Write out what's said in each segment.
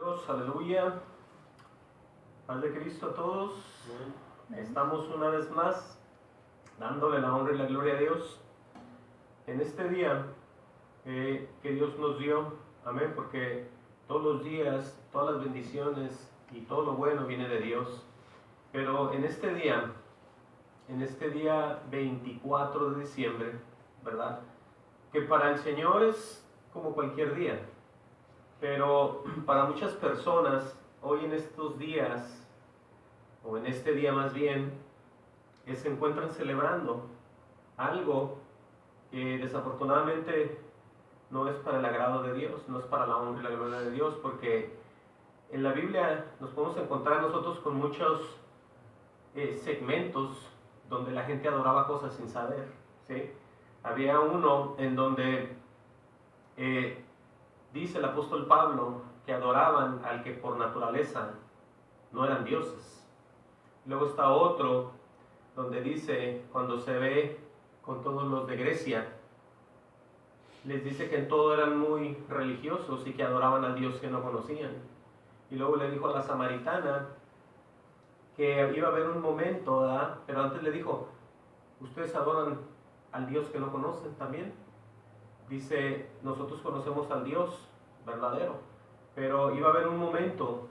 Dios, aleluya. Paz de Cristo a todos. Estamos una vez más dándole la honra y la gloria a Dios en este día que Dios nos dio. Amén, porque todos los días, todas las bendiciones y todo lo bueno viene de Dios. Pero en este día 24 de diciembre, ¿verdad? Que para el Señor es como cualquier día. Pero para muchas personas, hoy en estos días, o en este día más bien, se encuentran celebrando algo que desafortunadamente no es para el agrado de Dios, no es para la honra y la gloria de Dios, porque en la Biblia nos podemos encontrar nosotros con muchos segmentos donde la gente adoraba cosas sin saber, ¿sí? Había uno en donde dice el apóstol Pablo que adoraban al que por naturaleza no eran dioses. Luego está otro donde dice, cuando se ve con todos los de Grecia, les dice que en todo eran muy religiosos y que adoraban al Dios que no conocían. Y luego le dijo a la samaritana que iba a haber un momento, ¿verdad? Pero antes le dijo, ¿ustedes adoran al Dios que no conocen también? Dice, nosotros conocemos al Dios verdadero, pero iba a haber un momento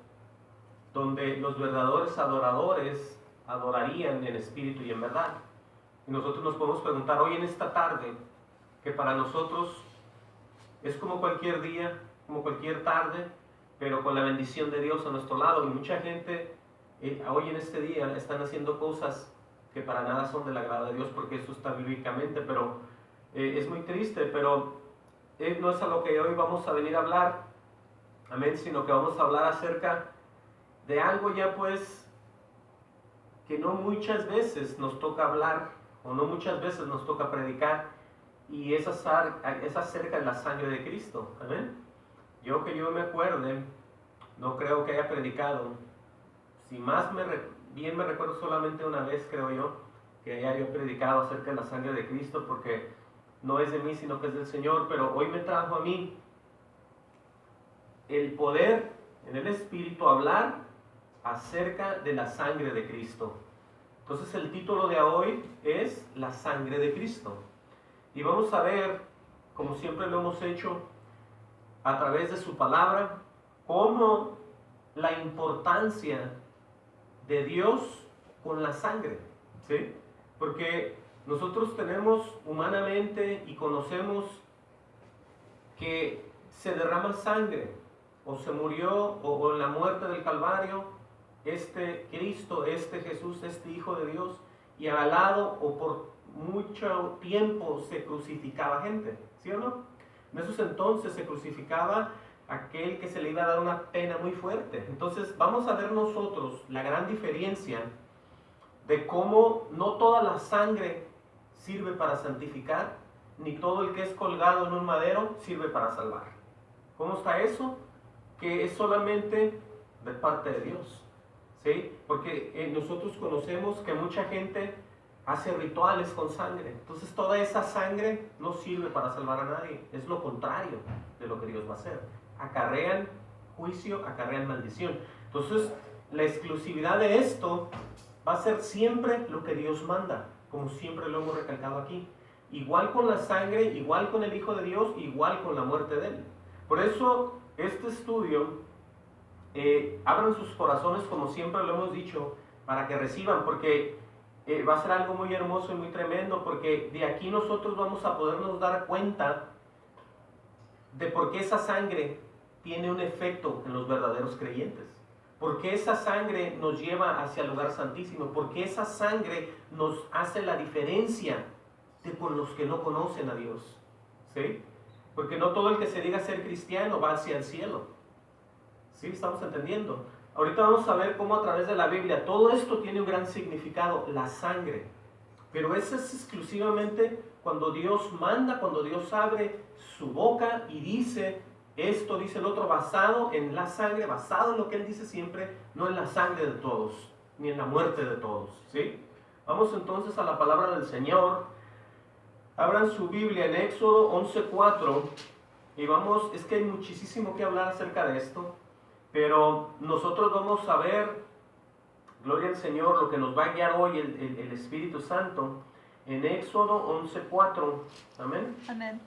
donde los verdaderos adoradores adorarían en espíritu y en verdad. Y nosotros nos podemos preguntar hoy en esta tarde, que para nosotros es como cualquier día, como cualquier tarde, pero con la bendición de Dios a nuestro lado. Y mucha gente hoy en este día están haciendo cosas que para nada son del agrado de Dios, porque eso está bíblicamente, pero es muy triste, pero no es a lo que hoy vamos a venir a hablar, amén, sino que vamos a hablar acerca de algo ya pues que no muchas veces nos toca hablar, o no muchas veces nos toca predicar, y es acerca de la sangre de Cristo, amén. Yo me acuerde, no creo que haya predicado, si más bien me recuerdo solamente una vez, creo yo, que haya yo predicado acerca de la sangre de Cristo, porque no es de mí, sino que es del Señor. Pero hoy me trajo a mí el poder en el Espíritu hablar acerca de la sangre de Cristo. Entonces el título de hoy es La sangre de Cristo. Y vamos a ver, como siempre lo hemos hecho, a través de su palabra, cómo la importancia de Dios con la sangre, ¿sí? Porque nosotros tenemos humanamente y conocemos que se derrama sangre, o se murió, o en la muerte del Calvario, Cristo, Jesús, Hijo de Dios, y al lado, o por mucho tiempo, se crucificaba gente, ¿sí o no? En esos entonces se crucificaba aquel que se le iba a dar una pena muy fuerte. Entonces vamos a ver nosotros la gran diferencia de cómo no toda la sangre sirve para santificar, ni todo el que es colgado en un madero sirve para salvar. ¿Cómo está eso? Que es solamente de parte de Dios, ¿sí? Porque nosotros conocemos que mucha gente hace rituales con sangre. Entonces toda esa sangre no sirve para salvar a nadie. Es lo contrario de lo que Dios va a hacer. Acarrean juicio, acarrean maldición. Entonces la exclusividad de esto va a ser siempre lo que Dios manda, como siempre lo hemos recalcado aquí. Igual con la sangre, igual con el Hijo de Dios, igual con la muerte de Él. Por eso este estudio, abran sus corazones como siempre lo hemos dicho, para que reciban, porque va a ser algo muy hermoso y muy tremendo, porque de aquí nosotros vamos a podernos dar cuenta de por qué esa sangre tiene un efecto en los verdaderos creyentes. ¿Por qué esa sangre nos lleva hacia el lugar santísimo? ¿Por qué esa sangre nos hace la diferencia con los que no conocen a Dios? ¿Sí? Porque no todo el que se diga ser cristiano va hacia el cielo. ¿Sí? ¿Estamos entendiendo? Ahorita vamos a ver cómo a través de la Biblia todo esto tiene un gran significado, la sangre. Pero eso es exclusivamente cuando Dios manda, cuando Dios abre su boca y dice esto, dice el otro, basado en la sangre, basado en lo que Él dice siempre, no en la sangre de todos, ni en la muerte de todos, ¿sí? Vamos entonces a la palabra del Señor. Abran su Biblia en Éxodo 11:4 y vamos, es que hay muchísimo que hablar acerca de esto. Pero nosotros vamos a ver, gloria al Señor, lo que nos va a guiar hoy el Espíritu Santo en Éxodo 11:4. Amén. Amén.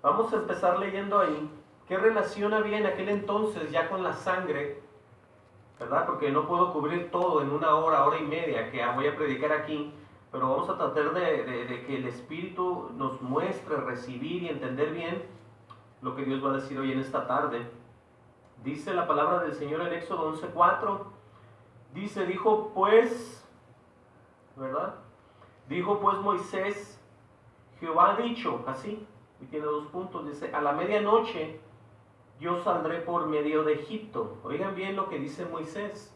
Vamos a empezar leyendo ahí. ¿Qué relación había en aquel entonces ya con la sangre? ¿Verdad? Porque no puedo cubrir todo en una hora, hora y media que voy a predicar aquí. Pero vamos a tratar de que el Espíritu nos muestre, recibir y entender bien lo que Dios va a decir hoy en esta tarde. Dice la palabra del Señor en Éxodo 11:4. Dice, dijo pues, ¿verdad? Dijo pues Moisés, Jehová ha dicho, así, y tiene 2 puntos, dice, a la medianoche yo saldré por medio de Egipto. Oigan bien lo que dice Moisés,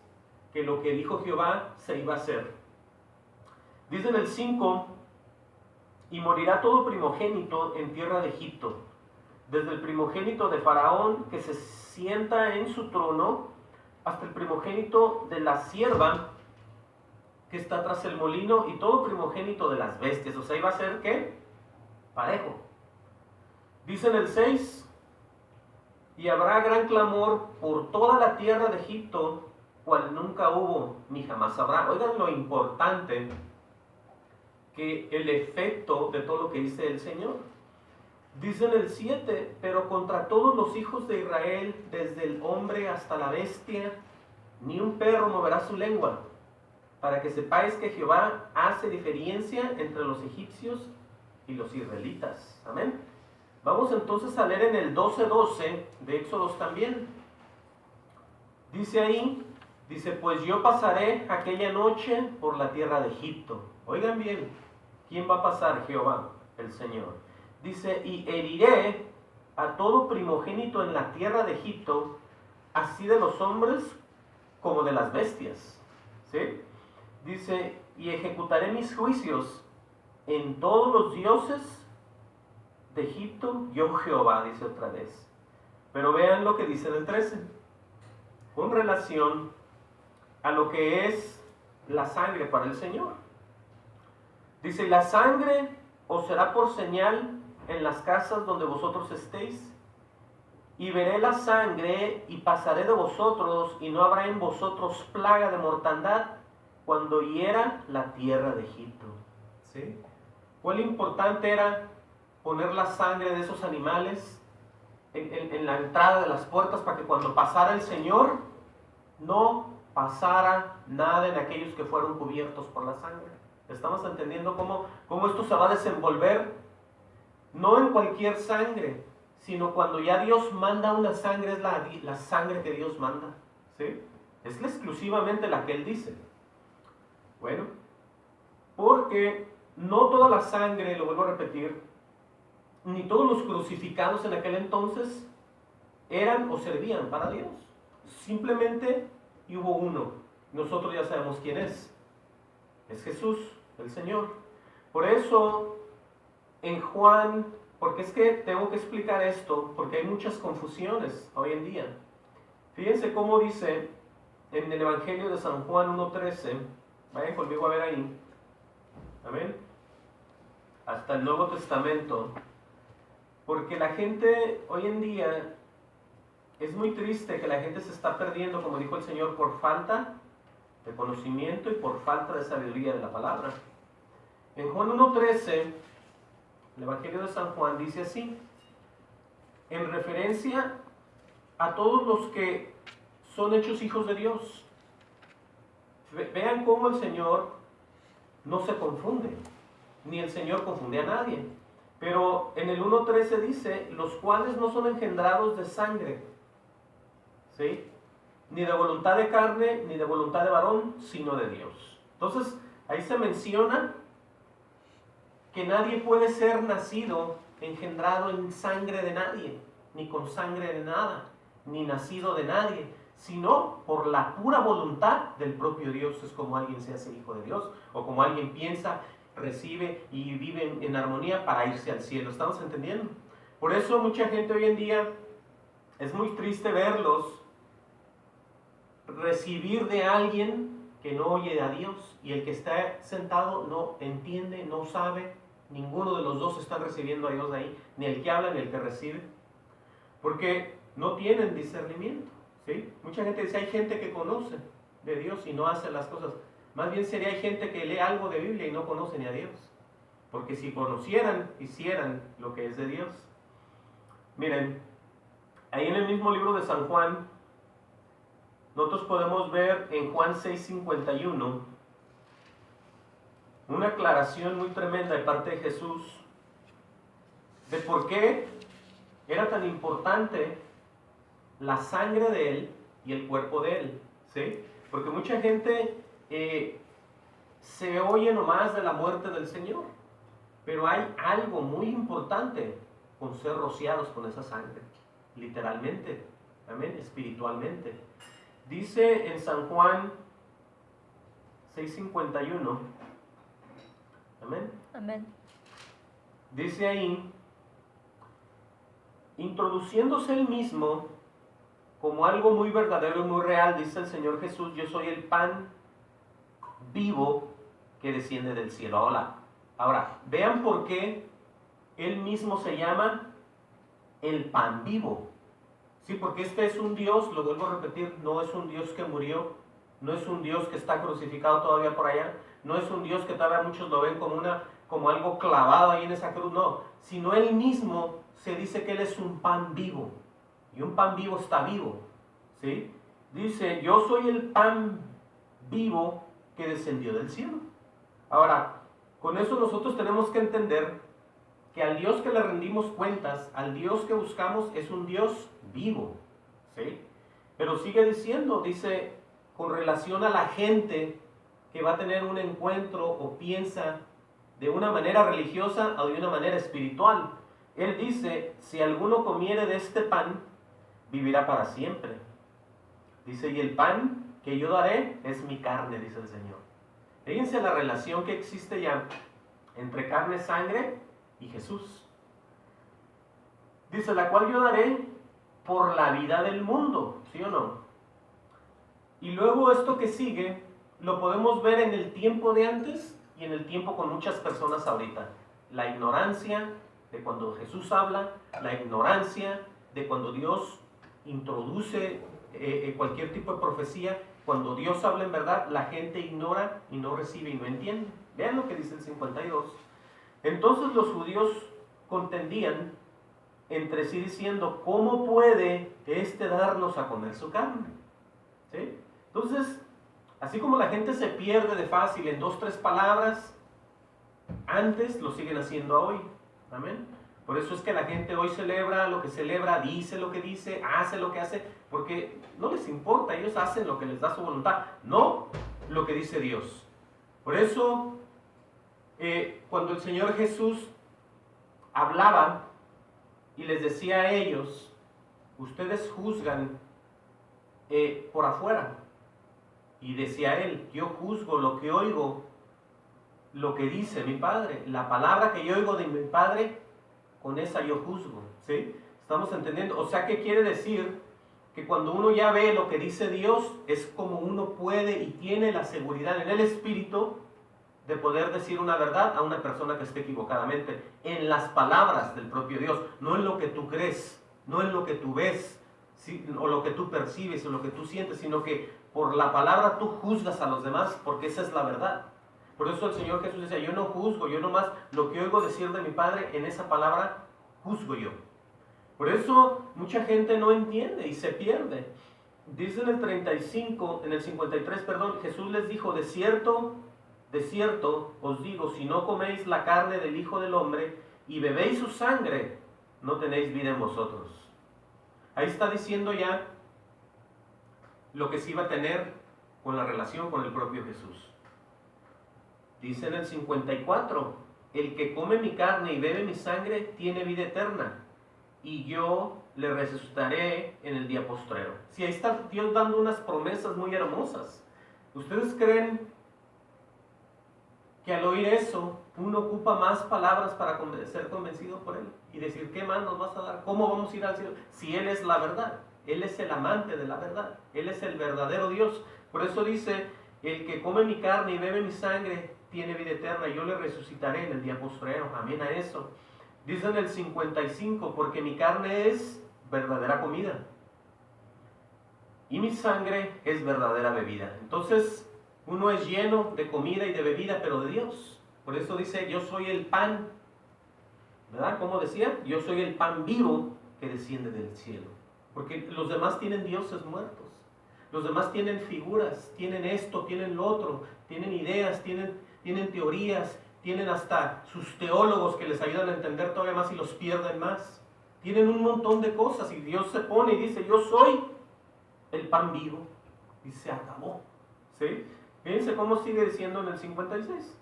que lo que dijo Jehová se iba a hacer. Dice en el 5, y morirá todo primogénito en tierra de Egipto, desde el primogénito de Faraón que se sienta en su trono, hasta el primogénito de la sierva que está tras el molino, y todo primogénito de las bestias. O sea, iba a ser, ¿qué? Parejo. Dice en el 6, y habrá gran clamor por toda la tierra de Egipto, cual nunca hubo ni jamás habrá. Oigan lo importante, que el efecto de todo lo que dice el Señor. Dice en el 7, pero contra todos los hijos de Israel, desde el hombre hasta la bestia, ni un perro moverá su lengua, para que sepáis que Jehová hace diferencia entre los egipcios y los israelitas. Amén. Vamos entonces a leer en el 12:12 de Éxodos también. Dice ahí, dice, pues yo pasaré aquella noche por la tierra de Egipto. Oigan bien, ¿quién va a pasar? Jehová, el Señor. Dice, y heriré a todo primogénito en la tierra de Egipto, así de los hombres como de las bestias. ¿Sí? Dice, y ejecutaré mis juicios en todos los dioses de Egipto, yo Jehová, dice otra vez. Pero vean lo que dice en el 13, con relación a lo que es la sangre para el Señor. Dice, la sangre os será por señal en las casas donde vosotros estéis, y veré la sangre y pasaré de vosotros, y no habrá en vosotros plaga de mortandad cuando hiera la tierra de Egipto. ¿Sí? ¿Cuál importante era poner la sangre de esos animales en la entrada de las puertas para que cuando pasara el Señor no pasara nada en aquellos que fueron cubiertos por la sangre? ¿Estamos entendiendo cómo esto se va a desenvolver? No en cualquier sangre, sino cuando ya Dios manda una sangre, es la sangre que Dios manda. ¿Sí? Es exclusivamente la que Él dice. Bueno, porque no toda la sangre, lo vuelvo a repetir, ni todos los crucificados en aquel entonces eran o servían para Dios. Simplemente hubo uno. Nosotros ya sabemos quién es. Es Jesús, el Señor. Por eso, en Juan, porque es que tengo que explicar esto, porque hay muchas confusiones hoy en día. Fíjense cómo dice en el Evangelio de San Juan 1:13, vayan conmigo a ver ahí, amén, hasta el Nuevo Testamento, porque la gente hoy en día, es muy triste que la gente se está perdiendo, como dijo el Señor, por falta de conocimiento y por falta de sabiduría de la palabra. En Juan 1:13, el Evangelio de San Juan dice así, en referencia a todos los que son hechos hijos de Dios. Vean cómo el Señor no se confunde, ni el Señor confunde a nadie. Pero en el 1:13 dice, los cuales no son engendrados de sangre, ¿sí?, ni de voluntad de carne, ni de voluntad de varón, sino de Dios. Entonces, ahí se menciona que nadie puede ser nacido, engendrado en sangre de nadie, ni con sangre de nada, ni nacido de nadie, sino por la pura voluntad del propio Dios. Es como alguien se hace hijo de Dios, o como alguien piensa, recibe y vive en armonía para irse al cielo. ¿Estamos entendiendo? Por eso mucha gente hoy en día, es muy triste verlos recibir de alguien que no oye a Dios, y el que está sentado no entiende, no sabe. Ninguno de los dos está recibiendo a Dios ahí, ni el que habla ni el que recibe, porque no tienen discernimiento. ¿sí? Mucha gente dice, hay gente que conoce de Dios y no hace las cosas. Más bien sería, hay gente que lee algo de Biblia y no conoce ni a Dios. Porque si conocieran, hicieran lo que es de Dios. Miren, ahí en el mismo libro de San Juan, nosotros podemos ver en Juan 6:51 una aclaración muy tremenda de parte de Jesús de por qué era tan importante la sangre de Él y el cuerpo de Él, ¿sí? Porque mucha gente se oye nomás de la muerte del Señor, pero hay algo muy importante con ser rociados con esa sangre, literalmente, amén, espiritualmente. Dice en San Juan 6:51, amén. Amén. Dice ahí, introduciéndose él mismo como algo muy verdadero y muy real, dice el Señor Jesús, yo soy el pan vivo que desciende del cielo. Ahora, vean por qué él mismo se llama el pan vivo. Sí, porque este es un Dios, lo vuelvo a repetir, no es un Dios que murió, no es un Dios que está crucificado todavía por allá, no es un Dios que todavía muchos lo ven como algo clavado ahí en esa cruz, no, sino él mismo se dice que él es un pan vivo, y un pan vivo está vivo, ¿sí? Dice, yo soy el pan vivo que descendió del cielo. Ahora, con eso nosotros tenemos que entender que al Dios que le rendimos cuentas, al Dios que buscamos, es un Dios vivo, ¿sí? Pero sigue diciendo, dice, con relación a la gente que va a tener un encuentro o piensa de una manera religiosa o de una manera espiritual. Él dice, si alguno comiere de este pan, vivirá para siempre. Dice, y el pan que yo daré es mi carne, dice el Señor. Fíjense la relación que existe ya entre carne, sangre y Jesús. Dice, la cual yo daré por la vida del mundo, ¿sí o no? Y luego esto que sigue, lo podemos ver en el tiempo de antes y en el tiempo con muchas personas ahorita. La ignorancia de cuando Jesús habla, la ignorancia de cuando Dios introduce cualquier tipo de profecía. Cuando Dios habla en verdad, la gente ignora y no recibe y no entiende. Vean lo que dice el 52. Entonces los judíos contendían entre sí diciendo, ¿cómo puede este darnos a comer su carne? ¿Sí? Entonces, así como la gente se pierde de fácil en 2, 3 palabras, antes lo siguen haciendo hoy. Amén. Por eso es que la gente hoy celebra lo que celebra, dice lo que dice, hace lo que hace, porque no les importa, ellos hacen lo que les da su voluntad, no lo que dice Dios. Por eso, cuando el Señor Jesús hablaba y les decía a ellos, ustedes juzgan por afuera, y decía él, yo juzgo lo que oigo, lo que dice mi Padre, la palabra que yo oigo de mi Padre, con esa yo juzgo, ¿sí? ¿Estamos entendiendo? O sea, ¿qué quiere decir? Que cuando uno ya ve lo que dice Dios, es como uno puede y tiene la seguridad en el Espíritu de poder decir una verdad a una persona que esté equivocadamente, en las palabras del propio Dios, no en lo que tú crees, no en lo que tú ves, ¿sí? O lo que tú percibes, o lo que tú sientes, sino que por la palabra tú juzgas a los demás, porque esa es la verdad. Por eso el Señor Jesús decía, yo no juzgo, yo nomás lo que oigo decir de mi Padre, en esa palabra juzgo yo. Por eso mucha gente no entiende y se pierde. Dice en el 35, en el 53, perdón, Jesús les dijo, de cierto os digo, si no coméis la carne del Hijo del Hombre y bebéis su sangre, no tenéis vida en vosotros. Ahí está diciendo ya lo que se iba a tener con la relación con el propio Jesús. Dice en el 54, el que come mi carne y bebe mi sangre tiene vida eterna, y yo le resucitaré en el día postrero. Sí, ahí está Dios dando unas promesas muy hermosas. ¿Ustedes creen que al oír eso, uno ocupa más palabras para ser convencido por Él? Y decir, ¿qué más nos vas a dar? ¿Cómo vamos a ir al cielo? Si Él es la verdad, Él es el amante de la verdad, Él es el verdadero Dios. Por eso dice, el que come mi carne y bebe mi sangre tiene vida eterna, y yo le resucitaré en el día postrero. Amén a eso. Dice en el 55, porque mi carne es verdadera comida y mi sangre es verdadera bebida. Entonces, uno es lleno de comida y de bebida, pero de Dios. Por eso dice, yo soy el pan, ¿verdad? Como decía, yo soy el pan vivo que desciende del cielo. Porque los demás tienen dioses muertos. Los demás tienen figuras, tienen esto, tienen lo otro, tienen ideas, tienen teorías, tienen hasta sus teólogos que les ayudan a entender todavía más y los pierden más. Tienen un montón de cosas y Dios se pone y dice, yo soy el pan vivo. Y se acabó. ¿Sí? Fíjense cómo sigue diciendo en el 56.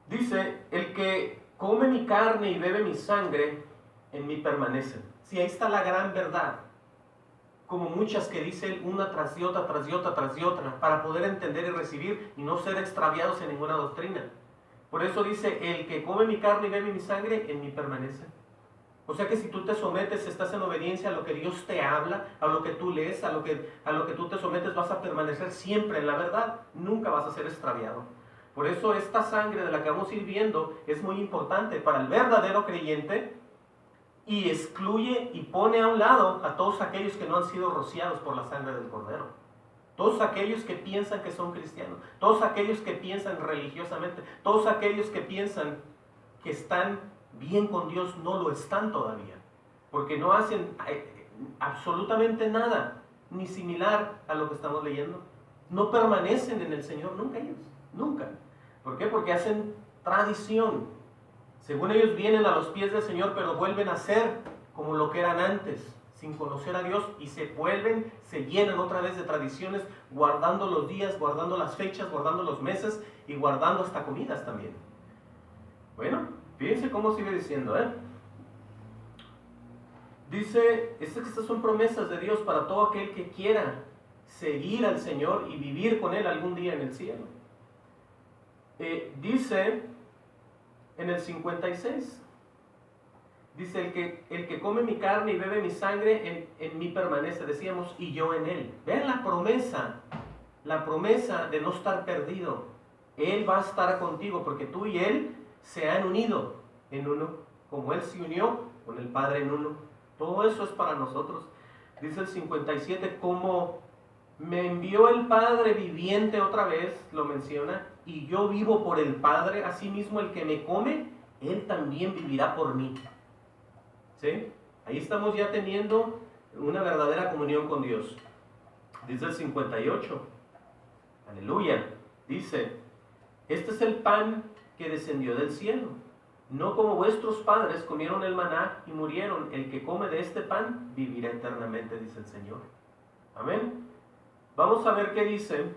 Dice, el que come mi carne y bebe mi sangre, en mí permanece. Sí, ahí está la gran verdad. Como muchas que dicen una tras de otra, tras de otra, tras de otra, para poder entender y recibir y no ser extraviados en ninguna doctrina. Por eso dice, el que come mi carne y bebe mi sangre, en mí permanece. O sea que si tú te sometes, estás en obediencia a lo que Dios te habla, a lo que tú lees, a lo que tú te sometes, vas a permanecer siempre en la verdad. Nunca vas a ser extraviado. Por eso esta sangre de la que vamos a ir viendo es muy importante para el verdadero creyente y excluye y pone a un lado a todos aquellos que no han sido rociados por la sangre del Cordero. Todos aquellos que piensan que son cristianos, todos aquellos que piensan religiosamente, todos aquellos que piensan que están bien con Dios, no lo están todavía, porque no hacen absolutamente nada, ni similar a lo que estamos leyendo. No permanecen en el Señor nunca ellos, nunca. ¿Por qué? Porque hacen tradición. Según ellos vienen a los pies del Señor, pero vuelven a ser como lo que eran antes, sin conocer a Dios, y se llenan otra vez de tradiciones, guardando los días, guardando las fechas, guardando los meses y guardando hasta comidas también. Bueno, fíjense cómo sigue diciendo, Dice, estas son promesas de Dios para todo aquel que quiera seguir al Señor y vivir con Él algún día en el cielo. Dice en el 56, dice, el que come mi carne y bebe mi sangre, en mí permanece, decíamos, y yo en Él. Vean la promesa de no estar perdido. Él va a estar contigo, porque tú y Él se han unido en uno, como Él se unió con el Padre en uno. Todo eso es para nosotros. Dice el 57, como me envió el Padre viviente, otra vez lo menciona, y yo vivo por el Padre, asimismo el que me come, Él también vivirá por mí. ¿Sí? Ahí estamos ya teniendo una verdadera comunión con Dios. Dice el 58, aleluya, dice, este es el pan que descendió del cielo. No como vuestros padres comieron el maná y murieron. El que come de este pan vivirá eternamente, dice el Señor. Amén. Vamos a ver qué dice.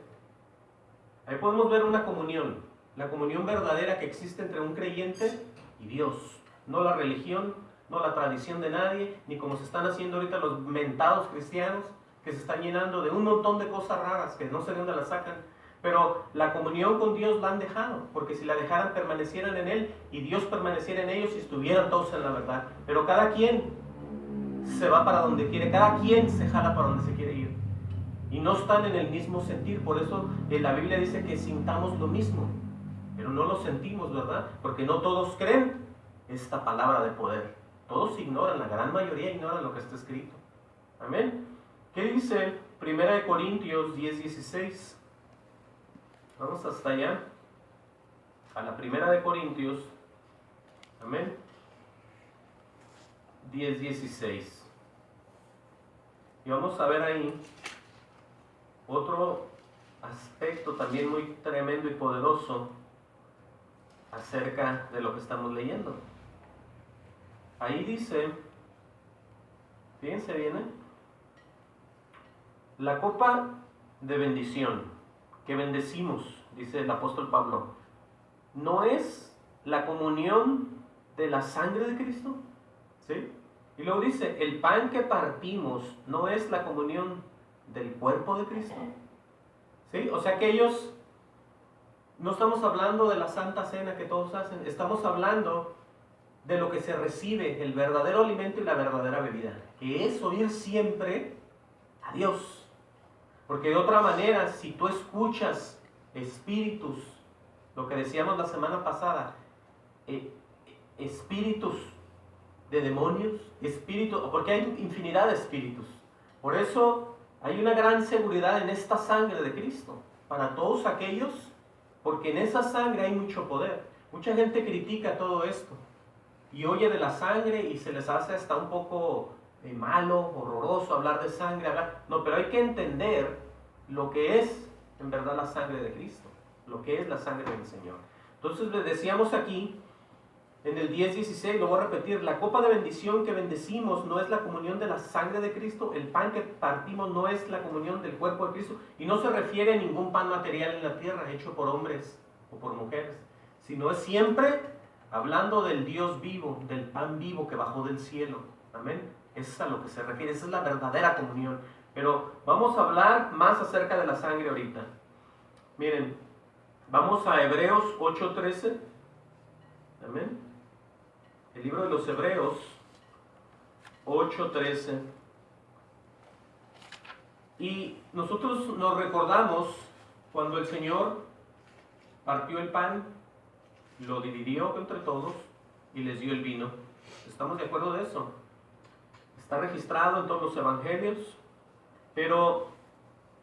Ahí podemos ver una comunión. La comunión verdadera que existe entre un creyente y Dios. No la religión, no la tradición de nadie, ni como se están haciendo ahorita los mentados cristianos, que se están llenando de un montón de cosas raras que no sé de dónde las sacan. Pero la comunión con Dios la han dejado, porque si la dejaran permanecieran en Él y Dios permaneciera en ellos y estuvieran todos en la verdad. Pero cada quien se va para donde quiere, cada quien se jala para donde se quiere ir. Y no están en el mismo sentir, por eso la Biblia dice que sintamos lo mismo, pero no lo sentimos, ¿verdad? Porque no todos creen esta palabra de poder. Todos ignoran, la gran mayoría ignoran lo que está escrito. Amén. ¿Qué dice 1 Corintios 10:16? Vamos hasta allá, a la 1 Corintios, amén, 10:16. Y vamos a ver ahí otro aspecto también muy tremendo y poderoso acerca de lo que estamos leyendo. Ahí dice, fíjense bien, la copa de bendición que bendecimos, dice el apóstol Pablo, ¿no es la comunión de la sangre de Cristo? ¿Sí? Y luego dice, el pan que partimos, ¿no es la comunión del cuerpo de Cristo? ¿Sí? O sea que ellos, no estamos hablando de la Santa Cena que todos hacen, estamos hablando de lo que se recibe, el verdadero alimento y la verdadera bebida, que es oír siempre a Dios. Porque de otra manera, si tú escuchas espíritus, lo que decíamos la semana pasada, espíritus de demonios, espíritus, porque hay infinidad de espíritus. Por eso hay una gran seguridad en esta sangre de Cristo para todos aquellos, porque en esa sangre hay mucho poder. Mucha gente critica todo esto y oye de la sangre y se les hace hasta un poco malo, horroroso hablar de sangre. No, pero hay que entender lo que es en verdad la sangre de Cristo, lo que es la sangre del Señor. Entonces les decíamos aquí, en el 10:16, lo voy a repetir, la copa de bendición que bendecimos no es la comunión de la sangre de Cristo, el pan que partimos no es la comunión del cuerpo de Cristo, y no se refiere a ningún pan material en la tierra hecho por hombres o por mujeres, sino es siempre hablando del Dios vivo, del pan vivo que bajó del cielo. Amén. Eso es a lo que se refiere, esa es la verdadera comunión. Pero vamos a hablar más acerca de la sangre ahorita. Miren, vamos a Hebreos 8:13. Amén. El libro de los Hebreos 8:13. Y nosotros nos recordamos cuando el Señor partió el pan, lo dividió entre todos y les dio el vino. ¿Estamos de acuerdo de eso? Está registrado en todos los evangelios. Pero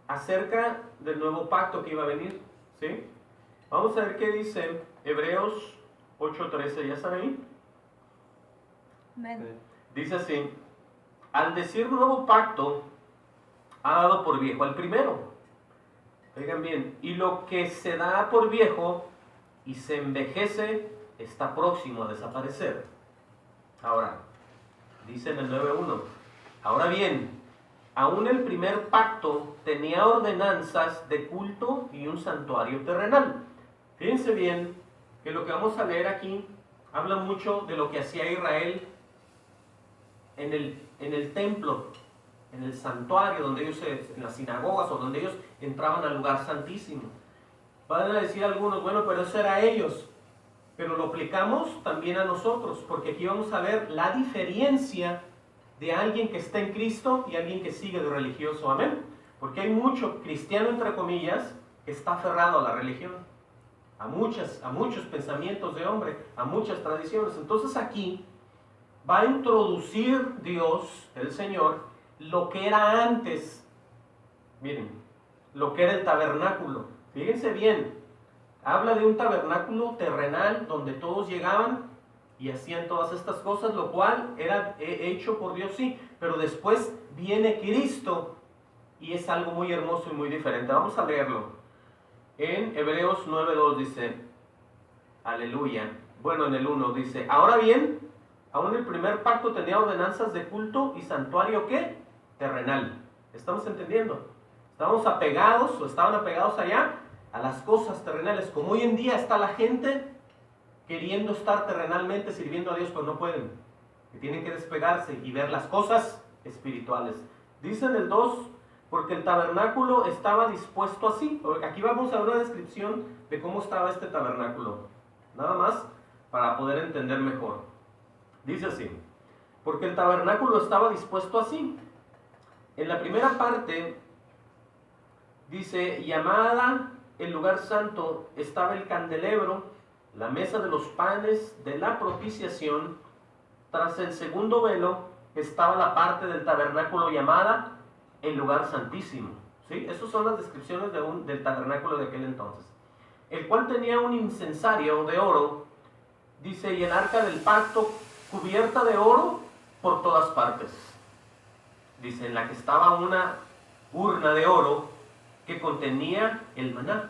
acerca del nuevo pacto que iba a venir, ¿sí? Vamos a ver qué dice Hebreos 8:13. ¿Ya están ahí? Amén. Dice así: al decir nuevo pacto, ha dado por viejo al primero. Oigan bien, y lo que se da por viejo y se envejece está próximo a desaparecer. Ahora, dice en el 9:1, ahora bien, aún el primer pacto tenía ordenanzas de culto y un santuario terrenal. Fíjense bien que lo que vamos a leer aquí habla mucho de lo que hacía Israel en el templo, en el santuario, donde ellos, en las sinagogas o donde ellos entraban al lugar santísimo. Van a decir algunos, bueno, pero eso era ellos. Pero lo aplicamos también a nosotros, porque aquí vamos a ver la diferencia de alguien que está en Cristo y alguien que sigue de religioso. Amén. Porque hay mucho cristiano, entre comillas, que está aferrado a la religión, a muchos pensamientos de hombre, a muchas tradiciones. Entonces aquí va a introducir Dios, el Señor, lo que era antes. Miren, lo que era el tabernáculo. Fíjense bien, habla de un tabernáculo terrenal donde todos llegaban y hacían todas estas cosas, lo cual era hecho por Dios, sí, pero después viene Cristo y es algo muy hermoso y muy diferente. Vamos a leerlo. En Hebreos 9:2 dice, aleluya. Bueno, en el 1 dice, ahora bien, aún el primer pacto tenía ordenanzas de culto y santuario, ¿qué? Terrenal. ¿Estamos entendiendo? Estamos apegados o estaban apegados allá a las cosas terrenales, como hoy en día está la gente queriendo estar terrenalmente sirviendo a Dios, pero no pueden, que tienen que despegarse y ver las cosas espirituales. Dice en el 2, porque el tabernáculo estaba dispuesto así. Aquí vamos a ver una descripción de cómo estaba este tabernáculo, nada más para poder entender mejor. Dice así, porque el tabernáculo estaba dispuesto así. En la primera parte dice, llamada el lugar santo, estaba el candelebro, la mesa de los panes de la propiciación. Tras el segundo velo estaba la parte del tabernáculo llamada el lugar santísimo. ¿Sí? Esas son las descripciones del tabernáculo de aquel entonces. El cual tenía un incensario de oro, dice, y el arca del pacto cubierta de oro por todas partes. Dice, en la que estaba una urna de oro que contenía el maná,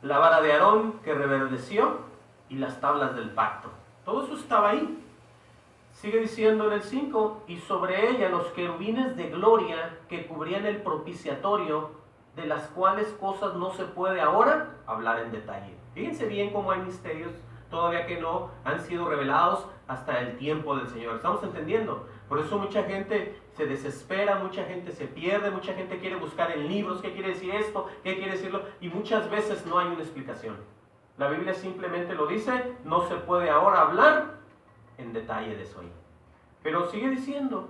la vara de Aarón que reverdeció y las tablas del pacto. Todo eso estaba ahí. Sigue diciendo en el 5, y sobre ella los querubines de gloria que cubrían el propiciatorio, de las cuales cosas no se puede ahora hablar en detalle. Fíjense bien cómo hay misterios todavía que no han sido revelados hasta el tiempo del Señor. ¿Estamos entendiendo? Por eso mucha gente se desespera, mucha gente se pierde, mucha gente quiere buscar en libros qué quiere decir esto, qué quiere decirlo, y muchas veces no hay una explicación. La Biblia simplemente lo dice, no se puede ahora hablar en detalle de eso ahí. Pero sigue diciendo,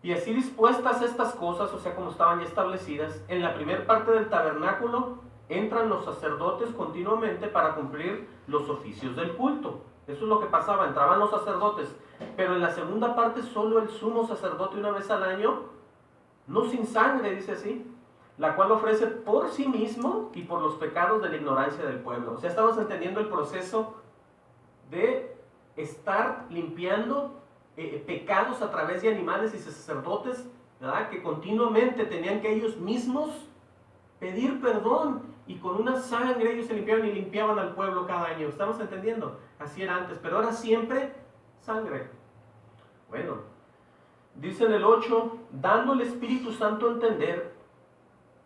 y así dispuestas estas cosas, o sea, como estaban ya establecidas, en la primera parte del tabernáculo entran los sacerdotes continuamente para cumplir los oficios del culto. Eso es lo que pasaba, entraban los sacerdotes, pero en la segunda parte solo el sumo sacerdote una vez al año no sin sangre, dice así, la cual ofrece por sí mismo y por los pecados de la ignorancia del pueblo. O sea, estamos entendiendo el proceso de estar limpiando pecados a través de animales y sacerdotes, ¿verdad? Que continuamente tenían que ellos mismos pedir perdón, y con una sangre ellos se limpiaban y limpiaban al pueblo cada año. ¿Estamos entendiendo? Así era antes, pero ahora siempre sangre. Bueno, dice en el 8, dando el Espíritu Santo a entender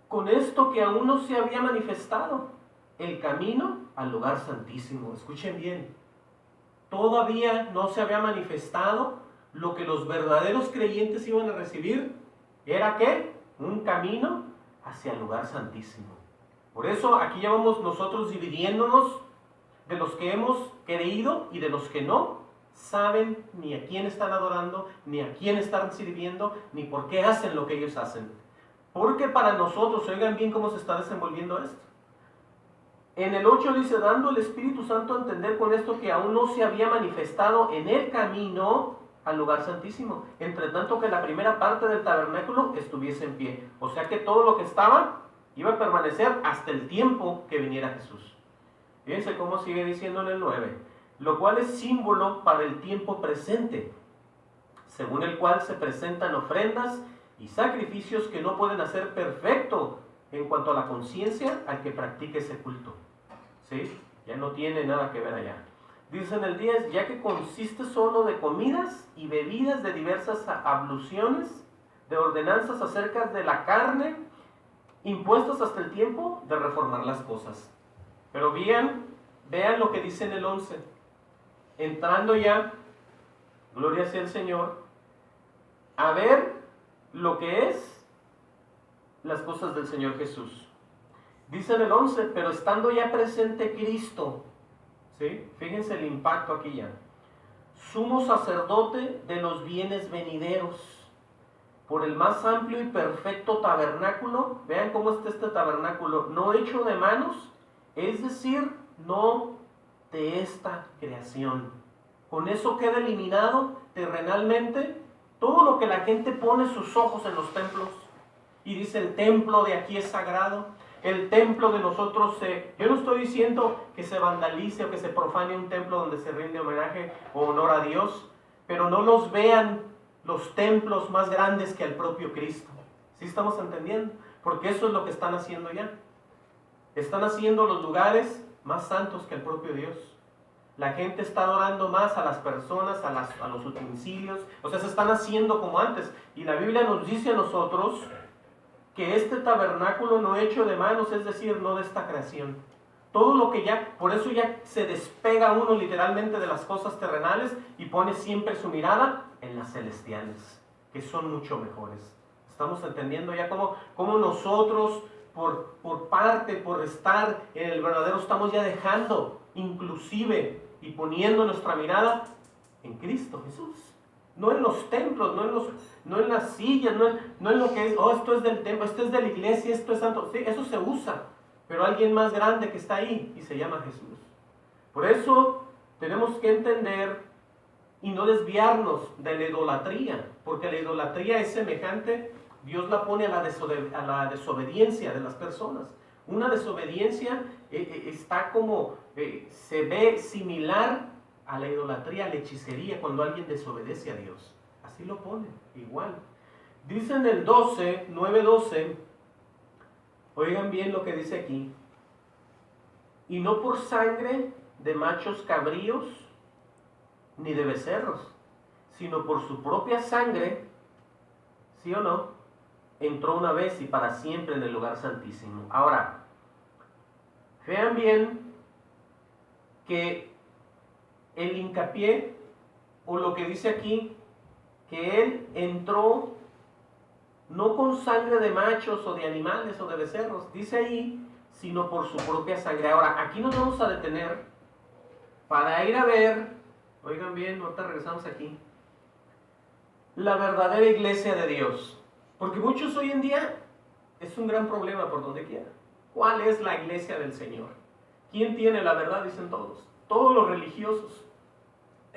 con esto que aún no se había manifestado el camino al lugar santísimo. Escuchen bien, todavía no se había manifestado lo que los verdaderos creyentes iban a recibir. ¿Era qué? Un camino hacia el lugar santísimo. Por eso aquí ya vamos nosotros dividiéndonos de los que hemos creído y de los que no saben ni a quién están adorando, ni a quién están sirviendo, ni por qué hacen lo que ellos hacen. Porque para nosotros, oigan bien cómo se está desenvolviendo esto. En el 8 dice, dando el Espíritu Santo a entender con esto que aún no se había manifestado en el camino al lugar santísimo, entre tanto que la primera parte del tabernáculo estuviese en pie. O sea que todo lo que estaba iba a permanecer hasta el tiempo que viniera Jesús. Fíjense cómo sigue diciendo en el 9, lo cual es símbolo para el tiempo presente, según el cual se presentan ofrendas y sacrificios que no pueden hacer perfecto en cuanto a la conciencia al que practique ese culto. ¿Sí? Ya no tiene nada que ver allá. Dice en el 10, ya que consiste solo de comidas y bebidas de diversas abluciones, de ordenanzas acerca de la carne, impuestos hasta el tiempo de reformar las cosas. Pero vean lo que dice en el 11. Entrando ya, gloria sea el Señor, a ver lo que es las cosas del Señor Jesús. Dice en el 11, pero estando ya presente Cristo, ¿sí? Fíjense el impacto aquí ya. Sumo sacerdote de los bienes venideros, por el más amplio y perfecto tabernáculo. Vean cómo está este tabernáculo, no hecho de manos, es decir, no de esta creación. Con eso queda eliminado terrenalmente todo lo que la gente pone sus ojos en los templos y dice el templo de aquí es sagrado, el templo de nosotros yo no estoy diciendo que se vandalice o que se profane un templo donde se rinde homenaje o honor a Dios, pero no los vean los templos más grandes que al propio Cristo. ¿Sí estamos entendiendo? Porque eso es lo que están haciendo ya. Están haciendo los lugares más santos que el propio Dios. La gente está adorando más a las personas, a los utensilios. O sea, se están haciendo como antes. Y la Biblia nos dice a nosotros que este tabernáculo no hecho de manos, es decir, no de esta creación. Todo lo que ya, por eso ya se despega uno literalmente de las cosas terrenales y pone siempre su mirada en las celestiales, que son mucho mejores. Estamos entendiendo ya cómo nosotros, por estar en el verdadero, estamos ya dejando, inclusive, y poniendo nuestra mirada en Cristo Jesús. No en los templos, no en las sillas, no en lo que es, esto es del templo, esto es de la iglesia, esto es santo. Sí, eso se usa, pero alguien más grande que está ahí y se llama Jesús. Por eso tenemos que entender y no desviarnos de la idolatría, porque la idolatría es semejante, Dios la pone a la desobediencia de las personas. Una desobediencia está como, se ve similar a la idolatría, a la hechicería, cuando alguien desobedece a Dios. Así lo pone, igual. Dice en el 12, 9:12, oigan bien lo que dice aquí. Y no por sangre de machos cabríos, ni de becerros, sino por su propia sangre, ¿sí o no?, entró una vez y para siempre en el lugar santísimo. Ahora, vean bien que el hincapié, o lo que dice aquí, que Él entró no con sangre de machos o de animales o de becerros, dice ahí, sino por su propia sangre. Ahora, aquí nos vamos a detener para ir a ver, oigan bien, ahorita regresamos aquí, la verdadera iglesia de Dios. Porque muchos hoy en día, es un gran problema por donde quiera. ¿Cuál es la iglesia del Señor? ¿Quién tiene la verdad? Dicen todos. Todos los religiosos.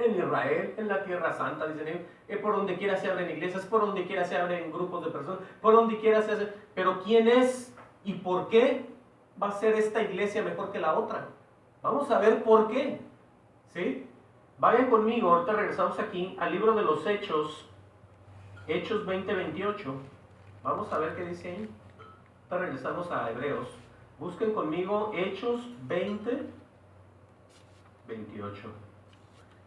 en Israel, en la Tierra Santa, dicen ellos, por donde quiera se abren iglesias, por donde quiera se abren grupos de personas, por donde quiera se hace. Pero ¿quién es y por qué va a ser esta iglesia mejor que la otra? Vamos a ver por qué. ¿Sí? Vayan conmigo, ahorita regresamos aquí al libro de los Hechos, Hechos 20:28. Vamos a ver qué dice ahí. Ahorita regresamos a Hebreos. Busquen conmigo Hechos 20:28.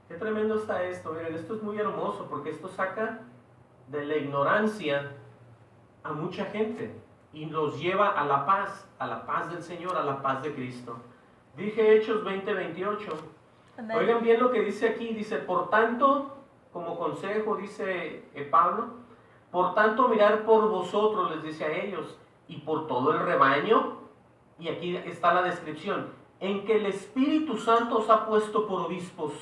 Qué tremendo está esto. Miren, esto es muy hermoso porque esto saca de la ignorancia a mucha gente y los lleva a la paz del Señor, a la paz de Cristo. Dije Hechos 20:28. Amén. Oigan bien lo que dice aquí. Dice, por tanto, como consejo, dice Pablo, por tanto mirar por vosotros, les dice a ellos, y por todo el rebaño, y aquí está la descripción, en que el Espíritu Santo os ha puesto por obispos.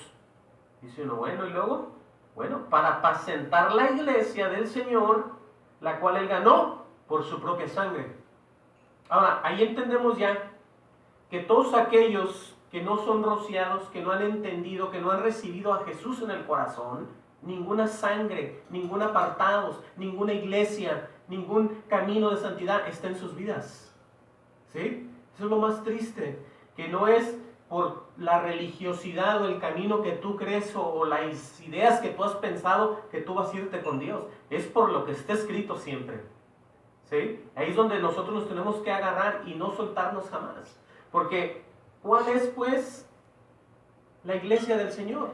Dice uno, bueno, y luego, bueno, para apacentar la iglesia del Señor, la cual Él ganó por su propia sangre. Ahora, ahí entendemos ya que todos aquellos que no son rociados, que no han entendido, que no han recibido a Jesús en el corazón, ninguna sangre, ningún apartados, ninguna iglesia, ningún camino de santidad está en sus vidas. ¿Sí? Eso es lo más triste, que no es por la religiosidad o el camino que tú crees o las ideas que tú has pensado que tú vas a irte con Dios. Es por lo que está escrito siempre. ¿Sí? Ahí es donde nosotros nos tenemos que agarrar y no soltarnos jamás. Porque, ¿cuál es pues la iglesia del Señor?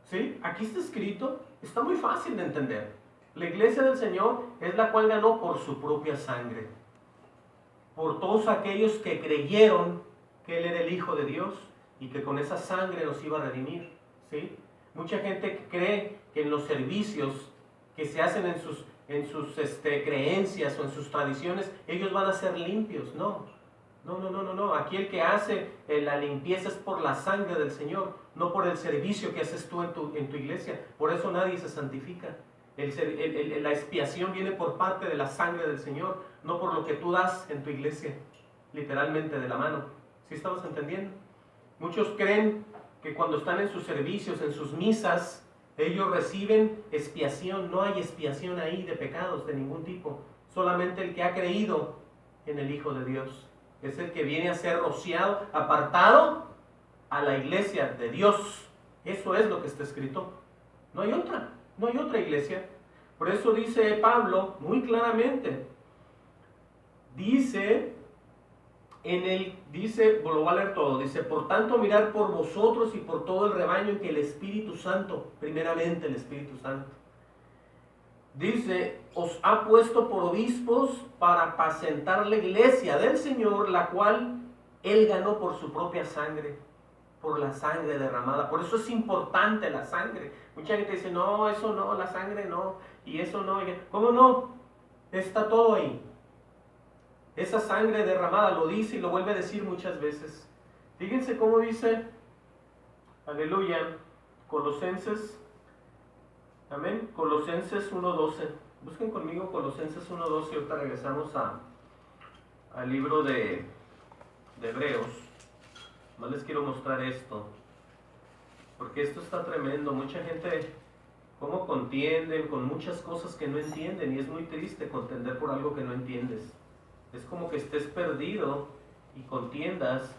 ¿Sí? Aquí está escrito, está muy fácil de entender. La iglesia del Señor es la cual ganó por su propia sangre. Por todos aquellos que creyeron que Él era el Hijo de Dios y que con esa sangre nos iba a redimir. ¿Sí? Mucha gente cree que en los servicios que se hacen en sus creencias o en sus tradiciones, ellos van a ser limpios. No. Aquí el que hace la limpieza es por la sangre del Señor, no por el servicio que haces tú en tu iglesia. Por eso nadie se santifica. La expiación viene por parte de la sangre del Señor, no por lo que tú das en tu iglesia, literalmente de la mano. ¿Sí estamos entendiendo? Muchos creen que cuando están en sus servicios, en sus misas, ellos reciben expiación. No hay expiación ahí de pecados de ningún tipo. Solamente el que ha creído en el Hijo de Dios es el que viene a ser rociado, apartado a la iglesia de Dios. Eso es lo que está escrito. No hay otra iglesia. Por eso dice Pablo muy claramente, lo voy a leer todo, dice, por tanto mirar por vosotros y por todo el rebaño en que el Espíritu Santo, primeramente el Espíritu Santo, dice, os ha puesto por obispos para apacentar la iglesia del Señor, la cual Él ganó por su propia sangre, por la sangre derramada. Por eso es importante la sangre. Mucha gente dice, no, eso no, la sangre no, y eso no. ¿Cómo no? Está todo ahí. Esa sangre derramada lo dice y lo vuelve a decir muchas veces. Fíjense cómo dice, aleluya, Colosenses, amén, Colosenses 1:12. Busquen conmigo Colosenses 1:12 y ahorita regresamos al libro de Hebreos. No les quiero mostrar esto, porque esto está tremendo. Mucha gente, cómo contienden con muchas cosas que no entienden, y es muy triste contender por algo que no entiendes. Es como que estés perdido y contiendas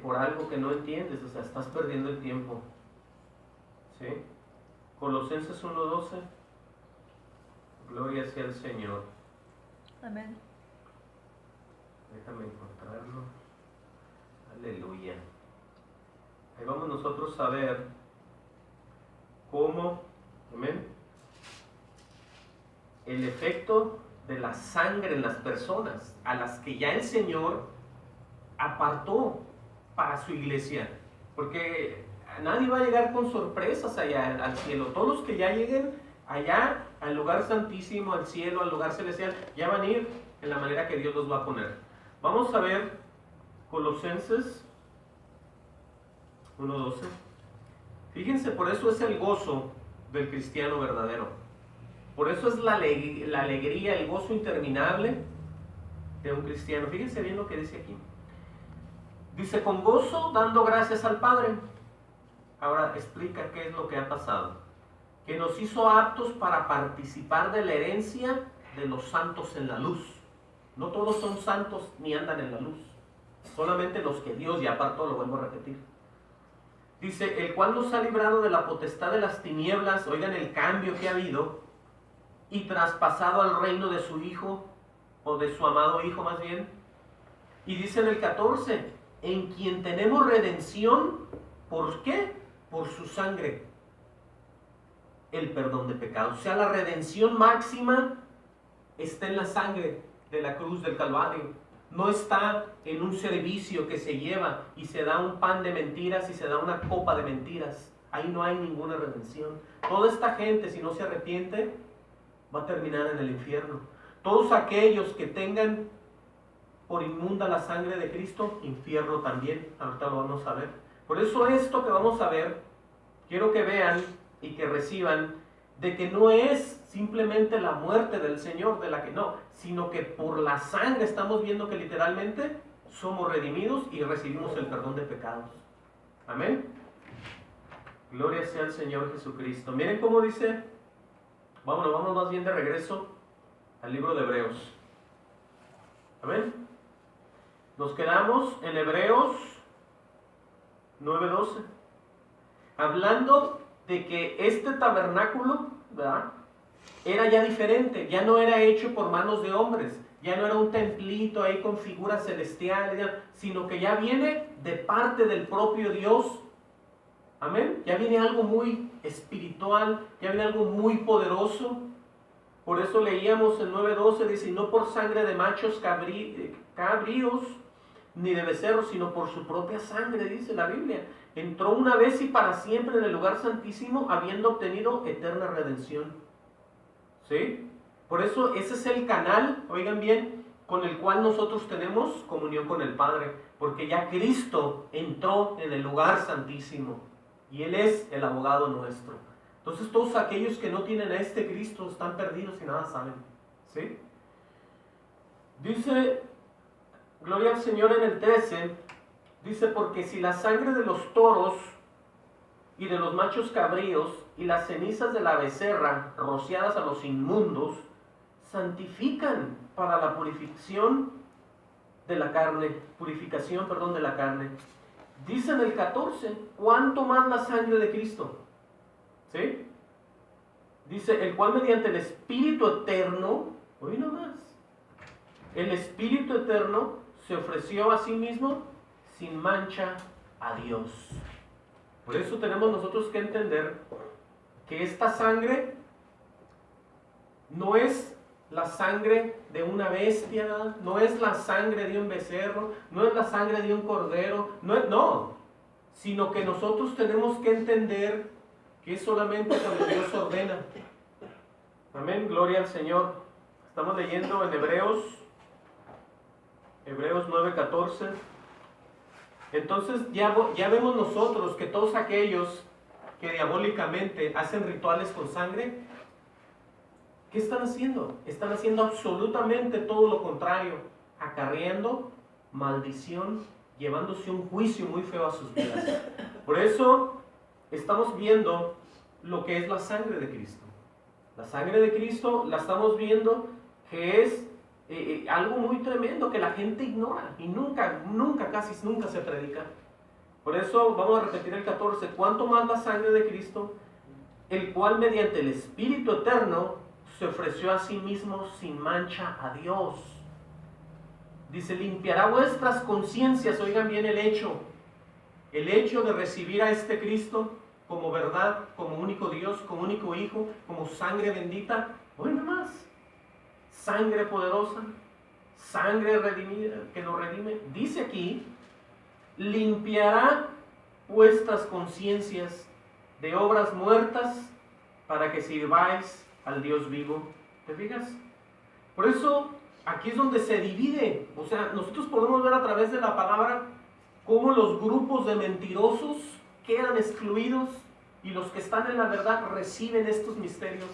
por algo que no entiendes, o sea, estás perdiendo el tiempo. ¿Sí? Colosenses 1:12. Gloria sea el Señor. Amén. Déjame encontrarlo. Aleluya. Ahí vamos nosotros a ver cómo, amén, el efecto de la sangre en las personas a las que ya el Señor apartó para su iglesia. Porque nadie va a llegar con sorpresas allá al cielo. Todos los que ya lleguen allá al lugar santísimo, al cielo, al lugar celestial, ya van a ir en la manera que Dios los va a poner. Vamos a ver Colosenses 1:12. Fíjense, por eso es el gozo del cristiano verdadero. Por eso es la alegría, el gozo interminable de un cristiano. Fíjense bien lo que dice aquí. Dice, con gozo dando gracias al Padre, Ahora explica qué es lo que ha pasado. Que nos hizo aptos para participar de la herencia de los santos en la luz. No todos son santos ni andan en la luz. Solamente los que Dios ya apartó, lo vuelvo a repetir. Dice, el cual nos ha librado de la potestad de las tinieblas, oigan el cambio que ha habido, y traspasado al reino de su Hijo, o de su amado Hijo más bien. Y dice en el 14, en quien tenemos redención, ¿por qué? Por su sangre, el perdón de pecados. O sea, la redención máxima está en la sangre de la cruz del Calvario. No está en un servicio que se lleva y se da un pan de mentiras y se da una copa de mentiras. Ahí no hay ninguna redención. Toda esta gente, si no se arrepiente, va a terminar en el infierno. Todos aquellos que tengan por inmunda la sangre de Cristo, infierno también. Ahorita lo vamos a ver. Por eso esto que vamos a ver, quiero que vean y que reciban de que no es simplemente la muerte del Señor, de la que no, sino que por la sangre estamos viendo que literalmente somos redimidos y recibimos el perdón de pecados. Amén. Gloria sea al Señor Jesucristo. Miren cómo dice, vamos más bien de regreso al libro de Hebreos. Amén. Nos quedamos en Hebreos 9:12, hablando de que este tabernáculo, ¿verdad?, era ya diferente, ya no era hecho por manos de hombres, ya no era un templito ahí con figuras celestiales, sino que ya viene de parte del propio Dios. Amén. Ya viene algo muy espiritual, ya viene algo muy poderoso. Por eso leíamos en 9:12, dice, y no por sangre de machos cabríos, ni de becerros, sino por su propia sangre, dice la Biblia. Entró una vez y para siempre en el lugar santísimo, habiendo obtenido eterna redención. ¿Sí? Por eso ese es el canal, oigan bien, con el cual nosotros tenemos comunión con el Padre. Porque ya Cristo entró en el lugar santísimo. Y Él es el abogado nuestro. Entonces todos aquellos que no tienen a este Cristo están perdidos y nada saben. ¿Sí? Dice, gloria al Señor, en el 13, dice, porque si la sangre de los toros y de los machos cabríos y las cenizas de la becerra rociadas a los inmundos santifican para la purificación de la carne, de la carne. Dice en el 14, ¿cuánto más la sangre de Cristo? ¿Sí? Dice, el cual mediante el Espíritu Eterno, hoy nomás, el Espíritu Eterno se ofreció a sí mismo sin mancha a Dios. Por eso tenemos nosotros que entender que esta sangre no es la sangre de una bestia, no es la sangre de un becerro, no es la sangre de un cordero, no, sino que nosotros tenemos que entender que es solamente cuando Dios ordena. Amén, gloria al Señor. Estamos leyendo en Hebreos 9:14. Entonces ya vemos nosotros que todos aquellos que diabólicamente hacen rituales con sangre, ¿qué están haciendo? Están haciendo absolutamente todo lo contrario, acarreando maldición, llevándose un juicio muy feo a sus vidas. Por eso estamos viendo lo que es la sangre de Cristo. La sangre de Cristo la estamos viendo que es algo muy tremendo que la gente ignora y casi nunca se predica. Por eso vamos a repetir el 14, ¿cuánto más la sangre de Cristo, el cual mediante el Espíritu Eterno se ofreció a sí mismo sin mancha a Dios? Dice, limpiará vuestras conciencias, oigan bien el hecho de recibir a este Cristo como verdad, como único Dios, como único Hijo, como sangre bendita, hoy nada más. Sangre poderosa, sangre redimida, que nos redime. Dice aquí, limpiará vuestras conciencias de obras muertas para que sirváis al Dios vivo. ¿Te fijas? Por eso, aquí es donde se divide. O sea, nosotros podemos ver a través de la palabra cómo los grupos de mentirosos quedan excluidos y los que están en la verdad reciben estos misterios.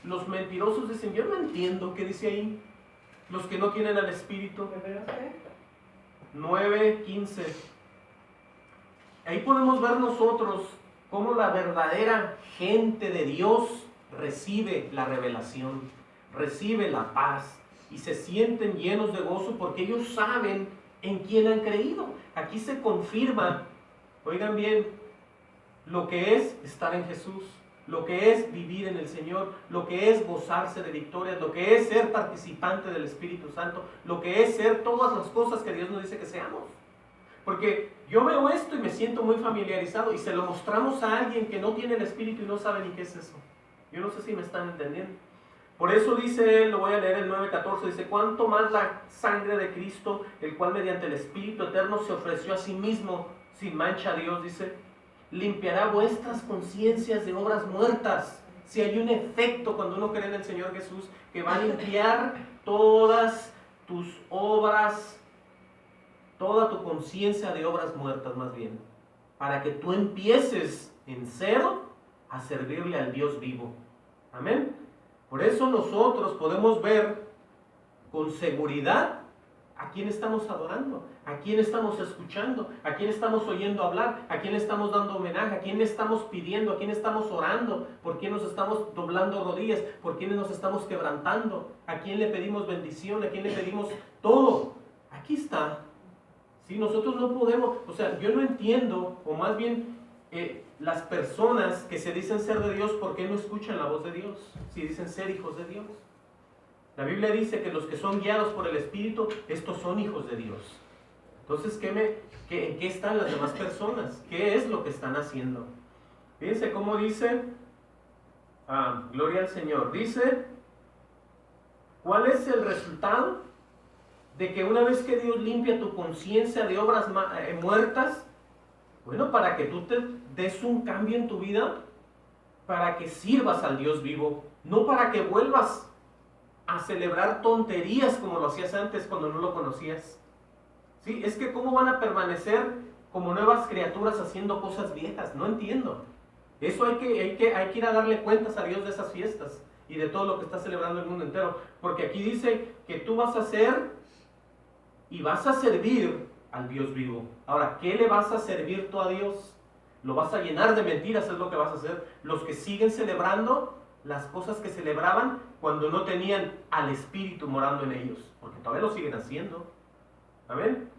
Los mentirosos dicen, yo no entiendo qué dice ahí. Los que no tienen al Espíritu. 9:15. ahí podemos ver nosotros cómo la verdadera gente de Dios recibe la revelación, recibe la paz y se sienten llenos de gozo porque ellos saben en quién han creído. Aquí se confirma, oigan bien, lo que es estar en Jesús, lo que es vivir en el Señor, lo que es gozarse de victorias, lo que es ser participante del Espíritu Santo, lo que es ser todas las cosas que Dios nos dice que seamos. Porque yo veo esto y me siento muy familiarizado y se lo mostramos a alguien que no tiene el Espíritu y no sabe ni qué es eso. Yo no sé si me están entendiendo. Por eso dice él, lo voy a leer el 9:14, dice: cuánto más la sangre de Cristo, el cual mediante el Espíritu eterno se ofreció a sí mismo sin mancha a Dios, dice, limpiará vuestras conciencias de obras muertas. Si hay un efecto cuando uno cree en el Señor Jesús, que va a limpiar todas tus obras, toda tu conciencia de obras muertas más bien, para que tú empieces en cero a servirle al Dios vivo. Amén. Por eso nosotros podemos ver con seguridad a quién estamos adorando, a quién estamos escuchando, a quién estamos oyendo hablar, a quién estamos dando homenaje, a quién estamos pidiendo, a quién estamos orando, por quién nos estamos doblando rodillas, por quién nos estamos quebrantando, a quién le pedimos bendición, a quién le pedimos todo. Aquí está. Si nosotros no podemos, o sea, yo no entiendo, o más bien las personas que se dicen ser de Dios, ¿por qué no escuchan la voz de Dios? Si dicen ser hijos de Dios. La Biblia dice que los que son guiados por el Espíritu, estos son hijos de Dios. Entonces, ¿en qué están las demás personas? ¿Qué es lo que están haciendo? Fíjense cómo dice, gloria al Señor, dice, ¿cuál es el resultado de que una vez que Dios limpia tu conciencia de obras muertas? Bueno, para que tú te des un cambio en tu vida, para que sirvas al Dios vivo, no para que vuelvas a celebrar tonterías como lo hacías antes cuando no lo conocías. ¿Sí? Es que ¿cómo van a permanecer como nuevas criaturas haciendo cosas viejas? No entiendo. Eso hay que ir a darle cuentas a Dios de esas fiestas y de todo lo que está celebrando el mundo entero. Porque aquí dice que tú vas a hacer y vas a servir al Dios vivo. Ahora, ¿qué le vas a servir tú a Dios? Lo vas a llenar de mentiras, es lo que vas a hacer. Los que siguen celebrando las cosas que celebraban cuando no tenían al Espíritu morando en ellos, porque todavía lo siguen haciendo. ¿Amén?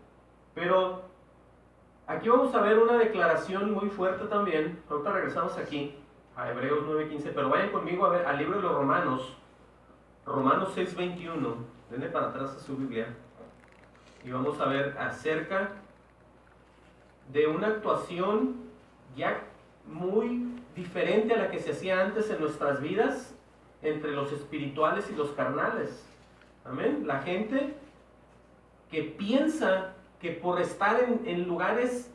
Pero aquí vamos a ver una declaración muy fuerte también. Ahorita regresamos aquí a Hebreos 9:15, pero vayan conmigo a ver al libro de los Romanos 6:21. Denle para atrás a su Biblia y vamos a ver acerca de una actuación ya muy diferente a la que se hacía antes en nuestras vidas entre los espirituales y los carnales. Amén. La gente que piensa que por estar en lugares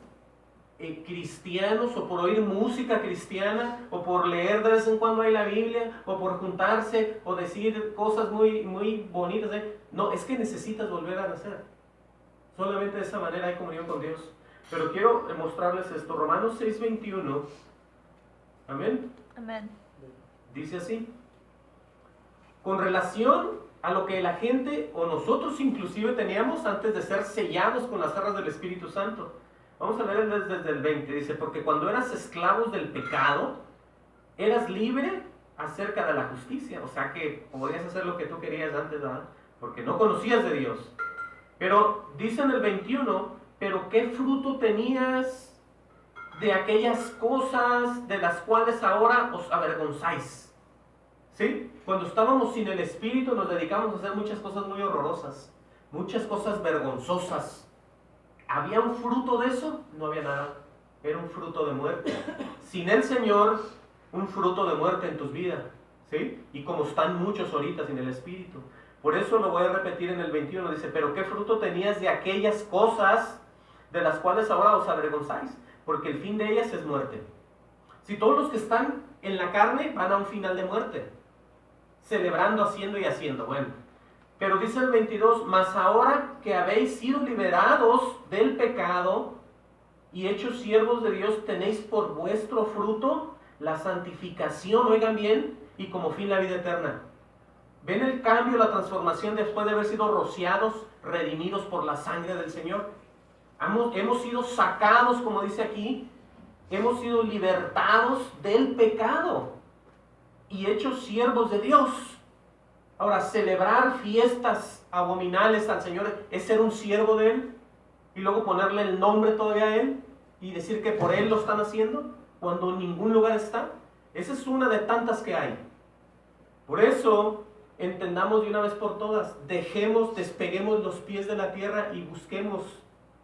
cristianos, o por oír música cristiana, o por leer de vez en cuando ahí la Biblia, o por juntarse o decir cosas muy, muy bonitas, no, es que necesitas volver a nacer. Solamente de esa manera hay comunión con Dios. Pero quiero mostrarles esto. Romanos 6:21. Amén. Amén. Dice así: con relación a lo que la gente o nosotros inclusive teníamos antes de ser sellados con las arras del Espíritu Santo. Vamos a leer desde el 20. Dice: porque cuando eras esclavos del pecado, eras libre acerca de la justicia. O sea que podías hacer lo que tú querías antes, ¿verdad? Porque no conocías de Dios. Pero dice en el 21, pero ¿qué fruto tenías de aquellas cosas de las cuales ahora os avergonzáis? ¿Sí? Cuando estábamos sin el Espíritu nos dedicamos a hacer muchas cosas muy horrorosas, muchas cosas vergonzosas. ¿Había un fruto de eso? No había nada. Era un fruto de muerte. Sin el Señor, un fruto de muerte en tus vidas. ¿Sí? Y como están muchos ahorita sin el Espíritu. Por eso lo voy a repetir en el 21. Dice: pero ¿qué fruto tenías de aquellas cosas de las cuales ahora os avergonzáis? Porque el fin de ellas es muerte. Si todos los que están en la carne van a un final de muerte, celebrando, haciendo y haciendo. Bueno, pero dice el 22, mas ahora que habéis sido liberados del pecado y hechos siervos de Dios, tenéis por vuestro fruto la santificación, oigan bien, y como fin la vida eterna. ¿Ven el cambio, la transformación después de haber sido rociados, redimidos por la sangre del Señor? Hemos sido sacados, como dice aquí, hemos sido libertados del pecado y hechos siervos de Dios. Ahora, celebrar fiestas abominables al Señor es ser un siervo de Él y luego ponerle el nombre todavía a Él y decir que por Él lo están haciendo cuando en ningún lugar está. Esa es una de tantas que hay. Por eso, entendamos de una vez por todas, despeguemos los pies de la tierra y busquemos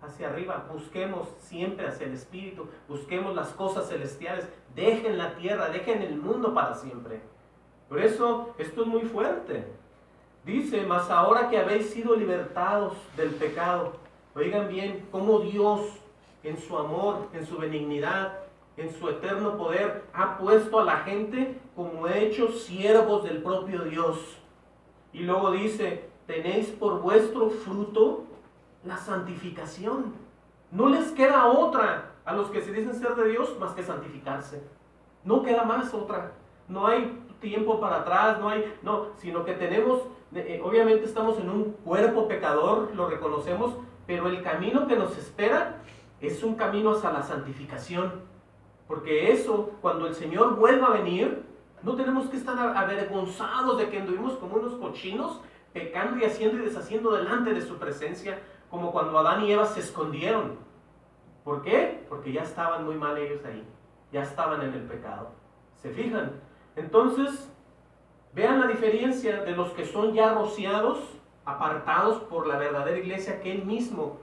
hacia arriba, busquemos siempre hacia el Espíritu, busquemos las cosas celestiales, dejen la tierra, dejen el mundo para siempre. Por eso, esto es muy fuerte. Dice, mas ahora que habéis sido libertados del pecado, oigan bien, cómo Dios en su amor, en su benignidad, en su eterno poder, ha puesto a la gente como hechos siervos del propio Dios. Y luego dice, tenéis por vuestro fruto la santificación. No les queda otra a los que se dicen ser de Dios más que santificarse. No queda más otra. No hay tiempo para atrás, sino que tenemos, obviamente estamos en un cuerpo pecador, lo reconocemos, pero el camino que nos espera es un camino hacia la santificación. Porque eso, cuando el Señor vuelva a venir, no tenemos que estar avergonzados de que anduvimos como unos cochinos, pecando y haciendo y deshaciendo delante de su presencia, como cuando Adán y Eva se escondieron. ¿Por qué? Porque ya estaban muy mal ellos ahí, ya estaban en el pecado. ¿Se fijan? Entonces, vean la diferencia de los que son ya rociados, apartados por la verdadera iglesia que Él mismo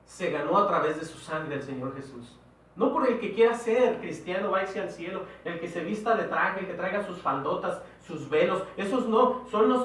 se ganó a través de su sangre, el Señor Jesús. No por el que quiera ser cristiano, va hacia el cielo, el que se vista de traje, el que traiga sus faldotas, sus velos, esos no, son los